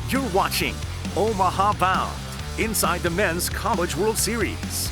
You're watching Omaha Bound, inside the Men's College World Series.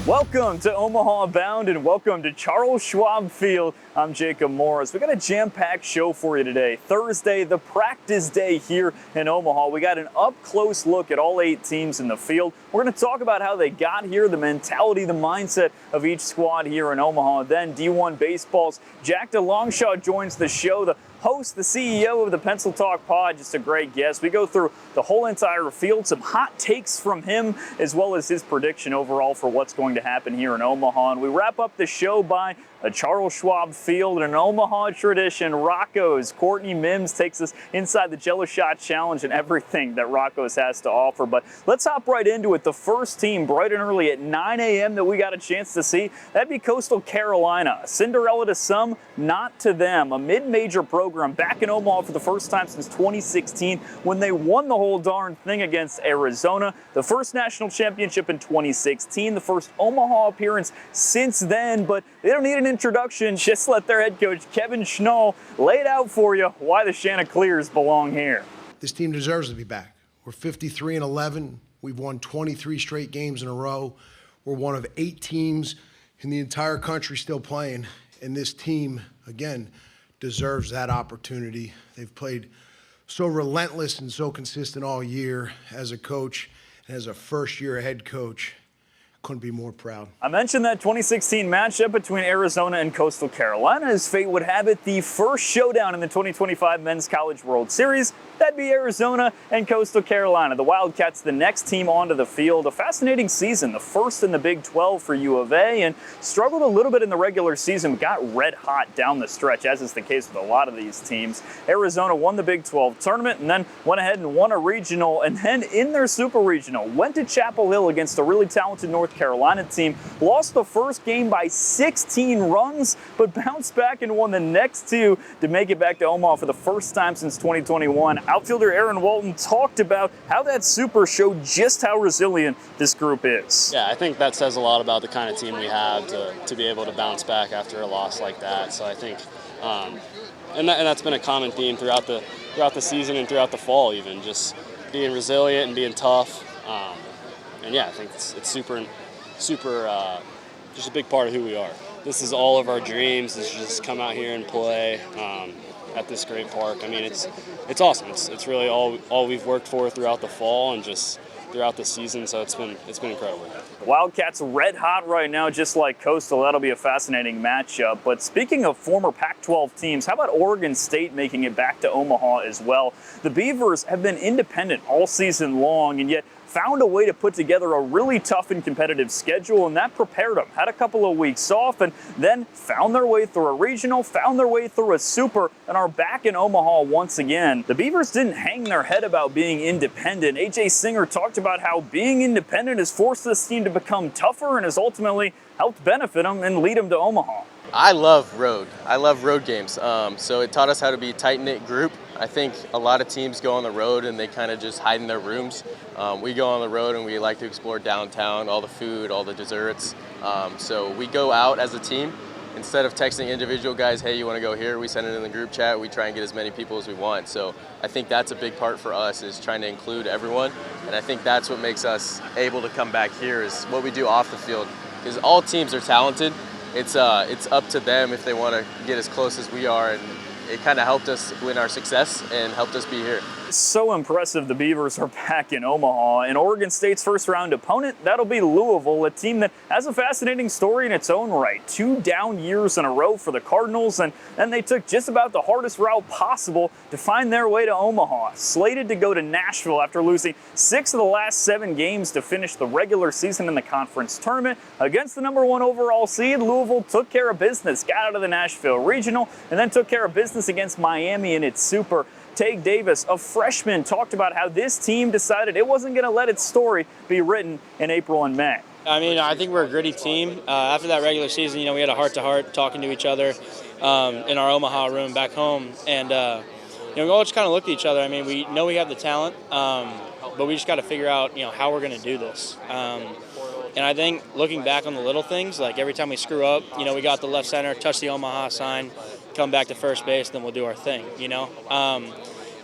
Welcome to Omaha Bound and welcome to Charles Schwab Field. I'm Jacob Morris. We got a jam-packed show for you today. Thursday, the practice day here in Omaha. We got an up-close look at all 8 teams in the field. We're going to talk about how they got here, the mentality, the mindset of each squad here in Omaha. Then D1 Baseball's Jack DeLongchamp joins the show. The host, the CEO of the Pencil Talk Pod, just a great guest. We go through the whole entire field, some hot takes from him, as well as his prediction overall for what's going to happen here in Omaha. And we wrap up the show by a Charles Schwab Field and an Omaha tradition. Rocco's Courtney Mims takes us inside the Jello Shot Challenge and everything that Rocco's has to offer. But let's hop right into it. The first team, bright and early at 9 a.m. that we got a chance to see, that'd be Coastal Carolina. Cinderella to some, not to them. A mid-major program back in Omaha for the first time since 2016 when they won the whole darn thing against Arizona. The first national championship in 2016, the first Omaha appearance since then, but they don't need an introduction. Just let their head coach, Kevin Schnall, lay it out for you why the Chanticleers belong here. This team deserves to be back. We're 53-11. We've won 23 straight games in a row. We're one of 8 teams in the entire country still playing, and this team, again, deserves that opportunity. They've played so relentless and so consistent all year. As a coach and as a first-year head coach, couldn't be more proud. I mentioned that 2016 matchup between Arizona and Coastal Carolina. As fate would have it, the first showdown in the 2025 Men's College World Series, that'd be Arizona and Coastal Carolina. The Wildcats, the next team onto the field. A fascinating season, the first in the Big 12 for U of A, and struggled a little bit in the regular season, but got red hot down the stretch, as is the case with a lot of these teams. Arizona won the Big 12 tournament and then went ahead and won a regional, and then in their super regional, went to Chapel Hill against a really talented North Carolina team, lost the first game by 16 runs, but bounced back and won the next 2 to make it back to Omaha for the first time since 2021. Outfielder Aaron Walton talked about how that super showed just how resilient this group is. Yeah, I think that says a lot about the kind of team we have to be able to bounce back after a loss like that. So I think, and that's been a common theme throughout the season and throughout the fall, even just being resilient and being tough. And yeah, I think it's super, just a big part of who we are. This is all of our dreams, is just come out here and play at this great park. I mean, it's awesome. It's really all we've worked for throughout the fall and just throughout the season, so it's been incredible. The Wildcats red hot right now, just like Coastal. That'll be a fascinating matchup. But speaking of former Pac-12 teams, how about Oregon State making it back to Omaha as well? The Beavers have been independent all season long, and yet found a way to put together a really tough and competitive schedule, and that prepared them. Had a couple of weeks off and then found their way through a regional, found their way through a super, and are back in Omaha once again. The Beavers didn't hang their head about being independent. A.J. Singer talked about how being independent has forced this team to become tougher and has ultimately helped benefit them and lead them to Omaha. I love road games. So it taught us how to be a tight-knit group. I think a lot of teams go on the road and they kind of just hide in their rooms. We go on the road and we like to explore downtown, all the food, all the desserts. So we go out as a team. Instead of texting individual guys, hey, you want to go here? We send it in the group chat. We try and get as many people as we want. So I think that's a big part for us, is trying to include everyone. And I think that's what makes us able to come back here, is what we do off the field. Because all teams are talented. It's up to them if they want to get as close as we are, and it kind of helped us win our success and helped us be here. So impressive the Beavers are back in Omaha. And Oregon State's first round opponent, that'll be Louisville, a team that has a fascinating story in its own right. 2 down years in a row for the Cardinals, and then they took just about the hardest route possible to find their way to Omaha. Slated to go to Nashville after losing 6 of the last 7 games to finish the regular season in the conference tournament. Against the number 1 overall seed, Louisville took care of business, got out of the Nashville Regional, and then took care of business against Miami in its Super. Tage Davis, a freshman, talked about how this team decided it wasn't going to let its story be written in April and May. I mean, I think we're a gritty team. After that regular season, we had a heart-to-heart talking to each other in our Omaha room back home. And, we all just kind of looked at each other. I mean, we know we have the talent, but we just got to figure out, how we're going to do this. And I think looking back on the little things, like every time we screw up, we got the left center, touch the Omaha sign, come back to first base, then we'll do our thing,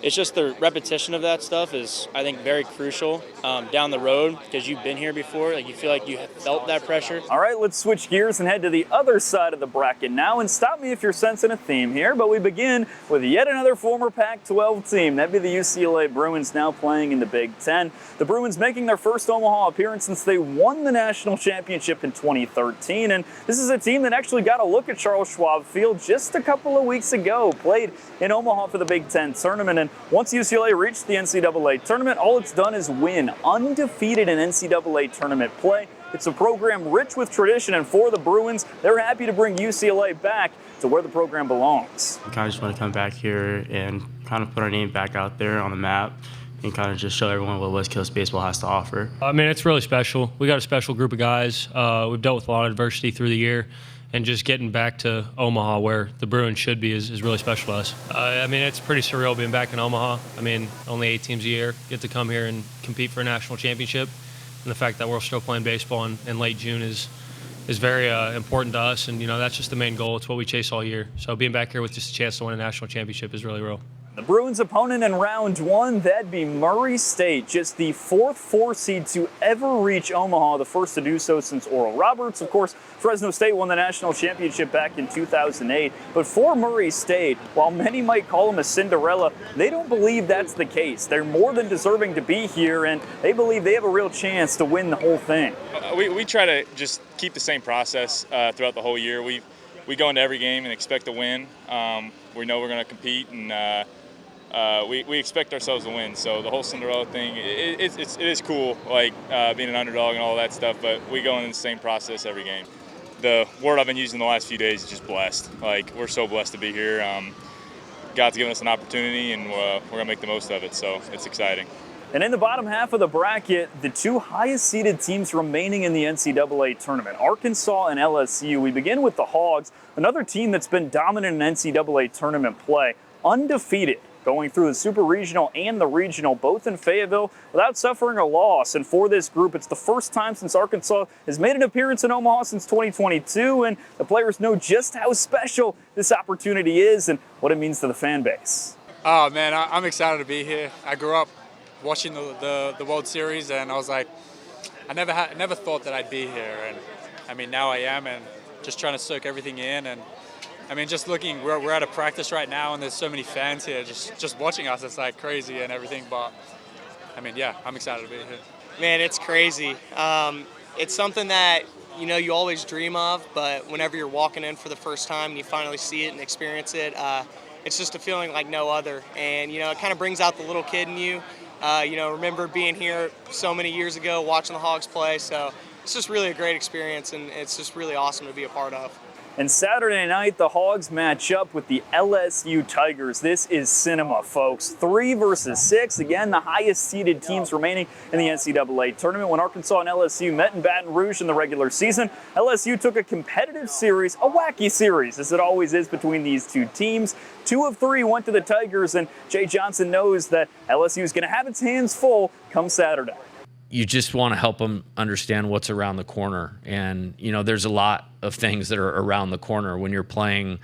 it's just the repetition of that stuff is, I think, very crucial down the road because you've been here before. Like, you feel like you have felt that pressure. All right, let's switch gears and head to the other side of the bracket now. And stop me if you're sensing a theme here, but we begin with yet another former Pac-12 team. That'd be the UCLA Bruins, now playing in the Big Ten. The Bruins making their first Omaha appearance since they won the national championship in 2013. And this is a team that actually got a look at Charles Schwab Field just a couple of weeks ago. Played in Omaha for the Big Ten tournament. And once UCLA reached the NCAA tournament, all it's done is win, undefeated in NCAA tournament play. It's a program rich with tradition, and for the Bruins, they're happy to bring UCLA back to where the program belongs. We kind of just want to come back here and kind of put our name back out there on the map and kind of just show everyone what West Coast baseball has to offer. I mean, it's really special. We got a special group of guys. We've dealt with a lot of adversity through the year, and just getting back to Omaha where the Bruins should be is really special to us. I mean, it's pretty surreal being back in Omaha. I mean, only 8 teams a year get to come here and compete for a national championship. And the fact that we're still playing baseball in late June is very important to us. And, you know, that's just the main goal. It's what we chase all year. So being back here with just a chance to win a national championship is really real. The Bruins' opponent in round one, that'd be Murray State, just the 4th 4 seed to ever reach Omaha, the first to do so since Oral Roberts. Of course, Fresno State won the national championship back in 2008. But for Murray State, while many might call them a Cinderella, they don't believe that's the case. They're more than deserving to be here, and they believe they have a real chance to win the whole thing. We try to just keep the same process throughout the whole year. We go into every game and expect to win. We know we're going to compete, and we expect ourselves to win. So the whole Cinderella thing, it is cool, like being an underdog and all that stuff, but we go in the same process every game. The word I've been using the last few days is just blessed. Like, we're so blessed to be here. God's given us an opportunity, and we're going to make the most of it, so it's exciting. And in the bottom half of the bracket, the 2 highest seeded teams remaining in the NCAA tournament, Arkansas and LSU. We begin with the Hogs, another team that's been dominant in NCAA tournament play, undefeated, going through the Super Regional and the Regional, both in Fayetteville, without suffering a loss. And for this group, it's the first time since Arkansas has made an appearance in Omaha since 2022, and the players know just how special this opportunity is and what it means to the fan base. Oh, man, I'm excited to be here. I grew up watching the World Series, and I was like, I never thought that I'd be here. And, I mean, now I am, and just trying to soak everything in. And I mean, just looking, we're at a practice right now, and there's so many fans here just watching us. It's like crazy and everything. But I mean, yeah, I'm excited to be here. Man, it's crazy. It's something that, you know, you always dream of, but whenever you're walking in for the first time and you finally see it and experience it, it's just a feeling like no other. And, you know, it kind of brings out the little kid in you. You know, remember being here so many years ago, watching the Hogs play. So it's just really a great experience, and it's just really awesome to be a part of. And Saturday night, the Hogs match up with the LSU Tigers. This is cinema, folks. 3 versus 6. Again, the highest seeded teams remaining in the NCAA tournament. When Arkansas and LSU met in Baton Rouge in the regular season, LSU took a competitive series, a wacky series, as it always is between these two teams. 2 of 3 went to the Tigers, and Jay Johnson knows that LSU is going to have its hands full come Saturday. You just want to help them understand what's around the corner. And, you know, there's a lot of things that are around the corner when you're playing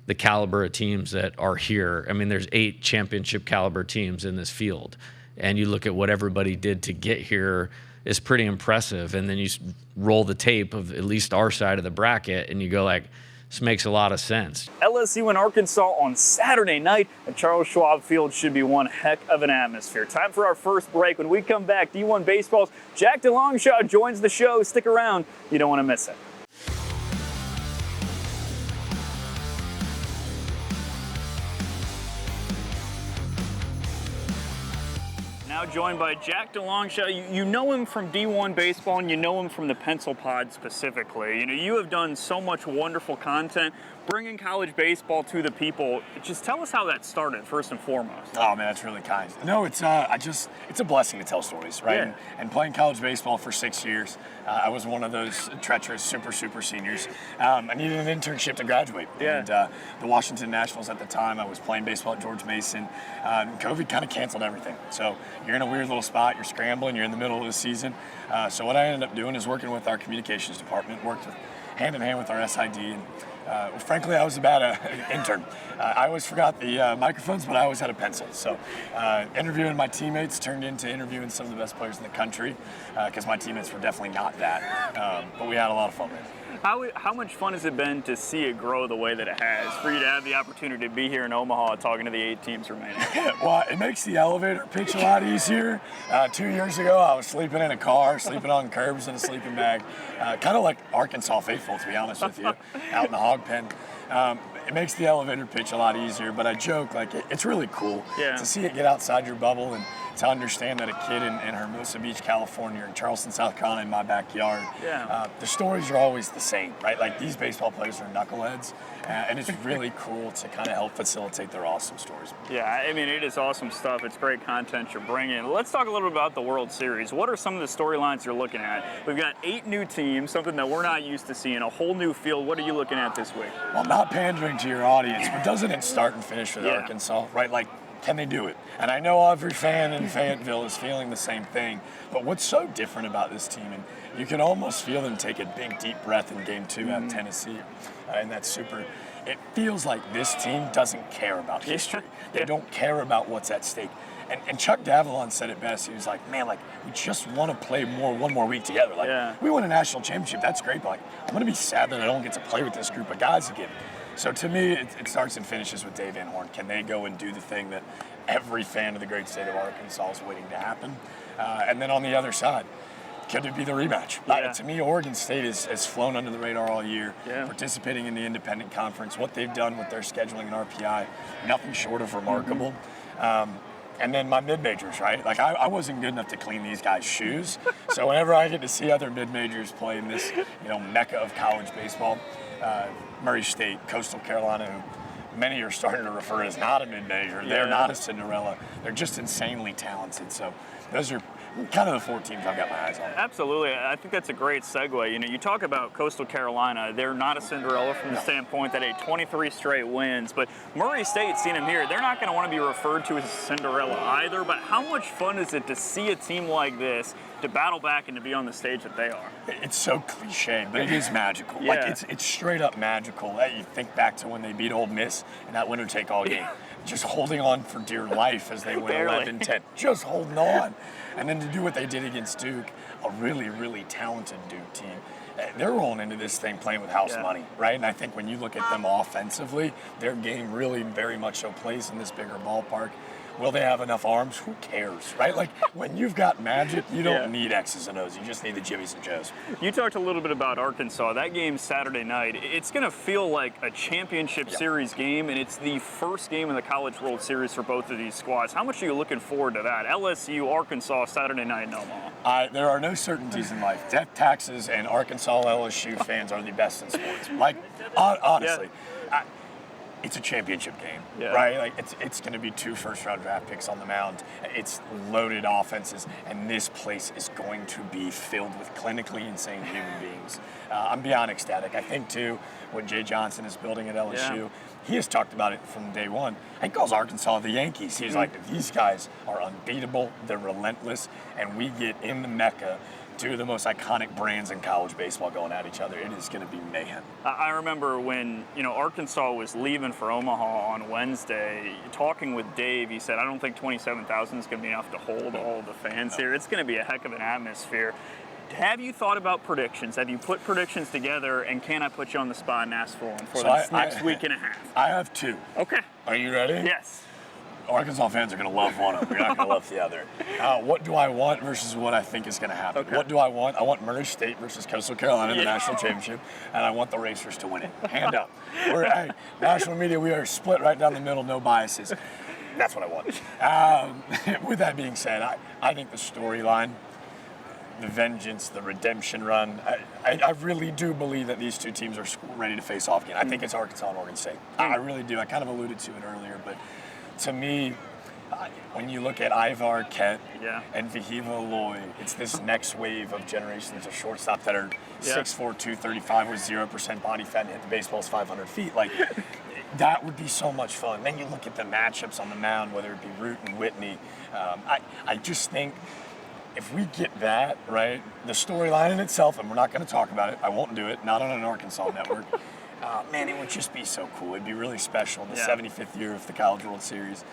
the caliber of teams that are here. I mean, there's 8 championship caliber teams in this field. And you look at what everybody did to get here is pretty impressive. And then you roll the tape of at least our side of the bracket and you go like, this makes a lot of sense. LSU and Arkansas on Saturday night at Charles Schwab Field should be one heck of an atmosphere. Time for our first break. When we come back, D1 Baseball's Jack DeLongshot joins the show. Stick around. You don't want to miss it. Now joined by Jack DeLongshot. You know him from D1 Baseball, and you know him from the Pencil Pod specifically. You know, you have done so much wonderful content, bringing college baseball to the people. Just tell us how that started, first and foremost. Oh man, that's really kind. No, it's a blessing to tell stories, right? Yeah. And playing college baseball for 6 years, I was one of those treacherous super seniors. I needed an internship to graduate. Yeah. And the Washington Nationals at the time, I was playing baseball at George Mason. COVID kind of canceled everything. So you're in a weird little spot, you're scrambling, you're in the middle of the season. So what I ended up doing is working with our communications department, worked with hand in hand with our SID. And frankly, I was a bad intern. I always forgot the microphones, but I always had a pencil. So interviewing my teammates turned into interviewing some of the best players in the country, because my teammates were definitely not that. But we had a lot of fun with it. How much fun has it been to see it grow the way that it has, for you to have the opportunity to be here in Omaha talking to the 8 teams remaining? Well, it makes the elevator pitch a lot easier. 2 years ago, I was sleeping in a car, sleeping on curbs in a sleeping bag, kind of like Arkansas faithful, to be honest with you, out in the hog pen. It makes the elevator pitch a lot easier, but I joke, like, it's really cool to see it get outside your bubble and to understand that a kid in Hermosa Beach, California, or in Charleston, South Carolina, in my backyard, the stories are always the same, right? Like, these baseball players are knuckleheads, and it's really cool to kind of help facilitate their awesome stories. Yeah, I mean, it is awesome stuff. It's great content you're bringing. Let's talk a little bit about the World Series. What are some of the storylines you're looking at? We've got 8 new teams, something that we're not used to seeing, a whole new field. What are you looking at this week? Well, not pandering to your audience, but doesn't it start and finish with Arkansas, right? Like, can they do it? And I know every fan in Fayetteville is feeling the same thing, but what's so different about this team, and you can almost feel them take a big, deep breath in Game 2 at Tennessee, and that's super. It feels like this team doesn't care about history. They don't care about what's at stake. And Chuck Davalon said it best. He was like, man, like, we just want to play one more week together. Like, we won a national championship. That's great, but, like, I'm going to be sad that I don't get to play with this group of guys again. So to me, it starts and finishes with Dave Van Horn. Can they go and do the thing that every fan of the great state of Arkansas is waiting to happen? And then on the other side, could it be the rematch? To me, Oregon State has flown under the radar all year, participating in the independent conference. What they've done with their scheduling and RPI, nothing short of remarkable. And then my mid-majors, right? Like, I wasn't good enough to clean these guys' shoes. So whenever I get to see other mid-majors play in this, mecca of college baseball, Murray State, Coastal Carolina, who many are starting to refer as not a mid-major. They're not a Cinderella. They're just insanely talented. So those are kind of the 4 teams I've got my eyes on. Absolutely. I think that's a great segue. You talk about Coastal Carolina. They're not a Cinderella from the standpoint that 23 straight wins, but Murray State, seeing them here, they're not going to want to be referred to as a Cinderella either, but how much fun is it to see a team like this to battle back and to be on the stage that they are? It's so cliche, but it is magical. Like, it's straight up magical. You think back to when they beat Ole Miss in that winner-take-all game. Just holding on for dear life as they win 11-10. Just holding on. And then to do what they did against Duke, a really, really talented Duke team. They're rolling into this thing playing with house money, right? And I think when you look at them offensively, their game really very much so plays in this bigger ballpark. Will they have enough arms? Who cares, right? Like, when you've got magic, you don't need X's and O's. You just need the Jimmies and Joes. You talked a little bit about Arkansas. That game Saturday night, it's going to feel like a championship series game, and it's the first game in the College World Series for both of these squads. How much are you looking forward to that? LSU, Arkansas, Saturday night in Omaha. There are no certainties in life. Death taxes and Arkansas LSU fans are the best in sports. Like, honestly. It's a championship game, right? Like, it's going to be 2 first-round draft picks on the mound. It's loaded offenses, and this place is going to be filled with clinically insane human beings. I'm beyond ecstatic. I think, too, what Jay Johnson is building at LSU, he has talked about it from day one. He calls Arkansas the Yankees. He's like, these guys are unbeatable, they're relentless, and we get in the Mecca 2 of the most iconic brands in college baseball going at each other. It is going to be mayhem. I remember when, Arkansas was leaving for Omaha on Wednesday, talking with Dave, he said, I don't think 27,000 is going to be enough to hold all of the fans here. It's going to be a heck of an atmosphere. Have you thought about predictions? Have you put predictions together, and can I put you on the spot and ask for them for this next week and a half? I have 2. Okay. Are you ready? Yes. Arkansas fans are going to love one of them. You're not going to love the other. What do I want versus what I think is going to happen? Okay. What do I want? I want Murray State versus Coastal Carolina in the national championship, and I want the Racers to win it. Hand up. National media, we are split right down the middle, no biases. That's what I want. With that being said, I think the storyline, the vengeance, the redemption run, I really do believe that these 2 teams are ready to face off again. I think it's Arkansas and Oregon State. I really do. I kind of alluded to it earlier, but to me, when you look at Ivar Kett and Vahiva Loy, it's this next wave of generations of shortstop that are 6'4", 235 with 0% body fat and hit the baseballs 500 feet. Like, that would be so much fun. Then you look at the matchups on the mound, whether it be Root and Whitney. I just think if we get that, right, the storyline in itself, and we're not going to talk about it, I won't do it, not on an Arkansas network, man, it would just be so cool. It'd be really special, the 75th year of the College World Series.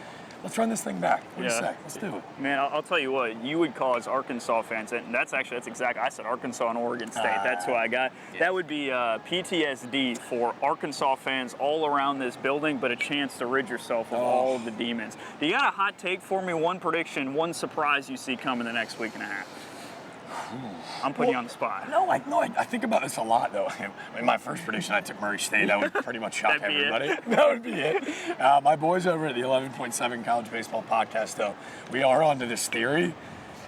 Let's run this thing back. What do you say? Let's do it. Man, I'll tell you what, you would cause Arkansas fans, and that's exactly, I said Arkansas and Oregon State. That's who I got. Yeah. That would be PTSD for Arkansas fans all around this building, but a chance to rid yourself of all the demons. Do you got a hot take for me? One prediction, one surprise you see coming the next week and a half? I'm putting you on the spot. No, I think about this a lot, though. In my first prediction, I took Murray State. I would pretty much shock everybody. That would be it. My boys over at the 11.7 College Baseball Podcast, though, we are onto this theory.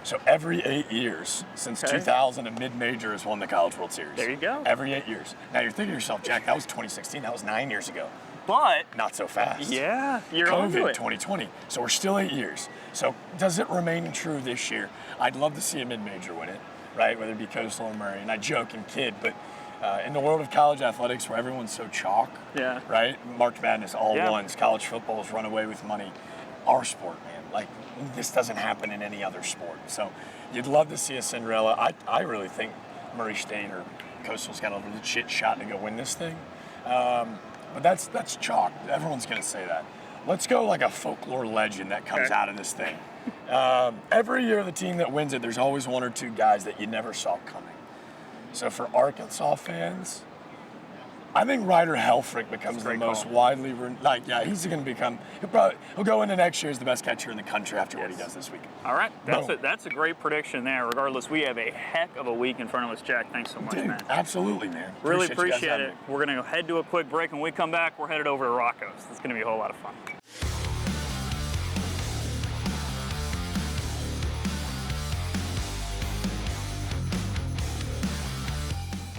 So every 8 years, since 2000, a mid-major has won the College World Series. There you go. Every 8 years. Now, you're thinking to yourself, Jack, that was 2016. That was 9 years ago. But not so fast. Yeah, you're onto COVID it. 2020. So we're still 8 years. So does it remain true this year? I'd love to see a mid-major win it, right? Whether it be Coastal or Murray. And I joke and kid, but in the world of college athletics where everyone's so chalk, right? March Madness, all ones, college football's run away with money. Our sport, man, like this doesn't happen in any other sport. So you'd love to see a Cinderella. I really think Murray State or Coastal's got a legit shot to go win this thing. But that's chalk. Everyone's going to say that. Let's go like a folklore legend that comes out of this thing. Every year the team that wins it, there's always one or two guys that you never saw coming. So for Arkansas fans, I think Ryder Helfrich becomes the most widely, he's going to become, he'll go into next year as the best catcher in the country after what he does this week. All right, that's a great prediction there. Regardless, we have a heck of a week in front of us, Jack. Thanks so much, man. Absolutely, man. Really appreciate it. We're going to head to a quick break, and when we come back, we're headed over to Rocco's. It's going to be a whole lot of fun.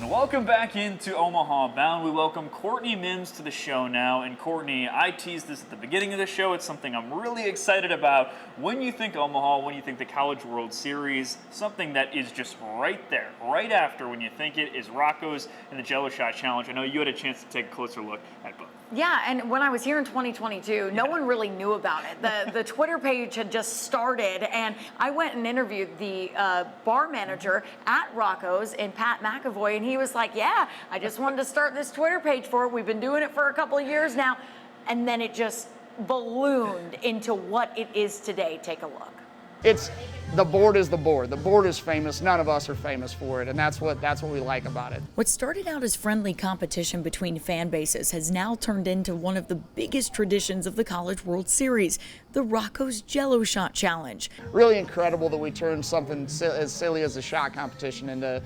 Welcome back into Omaha Bound. We welcome Courtney Mims to the show now. And Courtney, I teased this at the beginning of the show. It's something I'm really excited about. When you think Omaha, when you think the College World Series, something that is just right there, right after when you think it is Rocco's and the Jello Shot Challenge. I know you had a chance to take a closer look at both. Yeah, and when I was here in 2022, no one really knew about it. The Twitter page had just started, and I went and interviewed the bar manager at Rocco's and Pat McAvoy, and he was like, yeah, I just wanted to start this Twitter page for it. We've been doing it for a couple of years now. And then it just ballooned into what it is today. Take a look. The board is the board. The board is famous. None of us are famous for it, and that's what we like about it. What started out as friendly competition between fan bases has now turned into one of the biggest traditions of the College World Series, the Rocco's Jello Shot Challenge. Really incredible that we turned something as silly as a shot competition into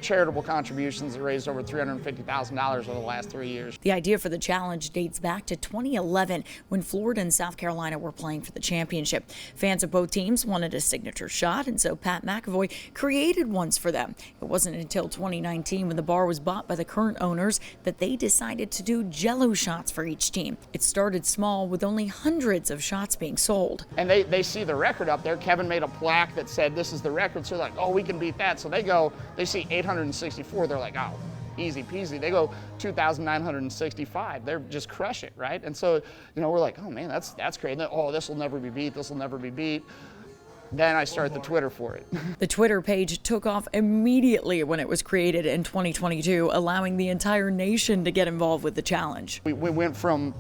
charitable contributions that raised over $350,000 over the last 3 years. The idea for the challenge dates back to 2011 when Florida and South Carolina were playing for the championship. Fans of both teams wanted a signature shot, and so Pat McAvoy created ones for them. It wasn't until 2019 when the bar was bought by the current owners that they decided to do Jello shots for each team. It started small with only hundreds of shots being sold. And they see the record up there. Kevin made a plaque that said this is the record, so they're like, oh, we can beat that. So they see 864, they're like, oh, easy peasy. They go 2,965. They're just crush it, right? And so, we're like, oh man, that's great. And then, oh, this will never be beat. This will never be beat. Then I start the Twitter for it. The Twitter page took off immediately when it was created in 2022, allowing the entire nation to get involved with the challenge. We went from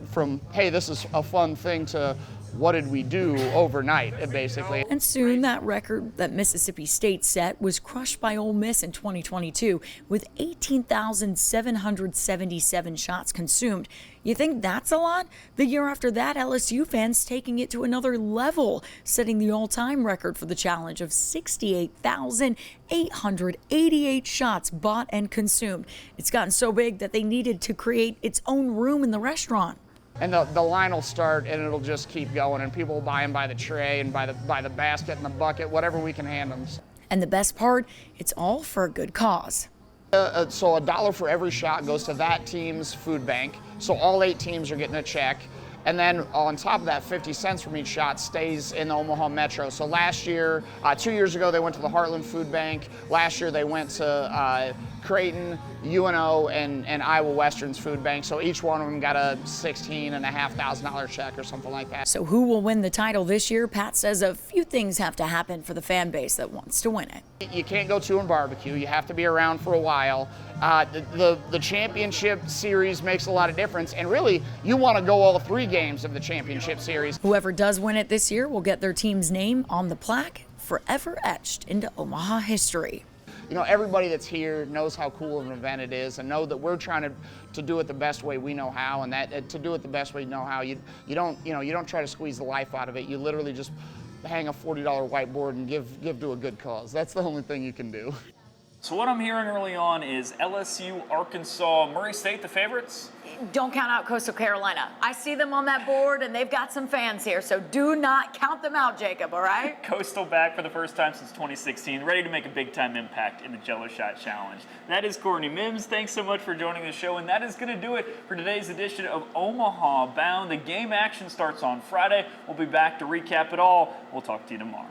hey, this is a fun thing to what did we do overnight, basically. And soon that record that Mississippi State set was crushed by Ole Miss in 2022 with 18,777 shots consumed. You think that's a lot? The year after that, LSU fans taking it to another level, setting the all-time record for the challenge of 68,888 shots bought and consumed. It's gotten so big that they needed to create its own room in the restaurant. And the line will start, and it'll just keep going, and people will buy them by the tray and by the basket and the bucket, whatever we can hand them. And the best part, it's all for a good cause. So $1 for every shot goes to that team's food bank. So all 8 teams are getting a check. And then on top of that, 50 cents from each shot stays in the Omaha Metro. So last year, 2 years ago, they went to the Heartland Food Bank. Last year, they went to Creighton, UNO, and Iowa Western's food bank. So each one of them got a $16,500 check or something like that. So who will win the title this year? Pat says a few things have to happen for the fan base that wants to win it. You can't go to and barbecue. You have to be around for a while. The championship series makes a lot of difference, and really, you want to go all 3 games of the championship series. Whoever does win it this year will get their team's name on the plaque, forever etched into Omaha history. You know, everybody that's here knows how cool of an event it is, and know that we're trying to do it the best way we know how, and that to do it the best way you know how, you don't try to squeeze the life out of it. You literally just hang a $40 whiteboard and give to a good cause. That's the only thing you can do. So what I'm hearing early on is LSU, Arkansas, Murray State the favorites? Don't count out Coastal Carolina. I see them on that board, and they've got some fans here, so do not count them out, Jacob, all right? Coastal back for the first time since 2016, ready to make a big-time impact in the Jello Shot Challenge. That is Courtney Mims. Thanks so much for joining the show, and that is going to do it for today's edition of Omaha Bound. The game action starts on Friday. We'll be back to recap it all. We'll talk to you tomorrow.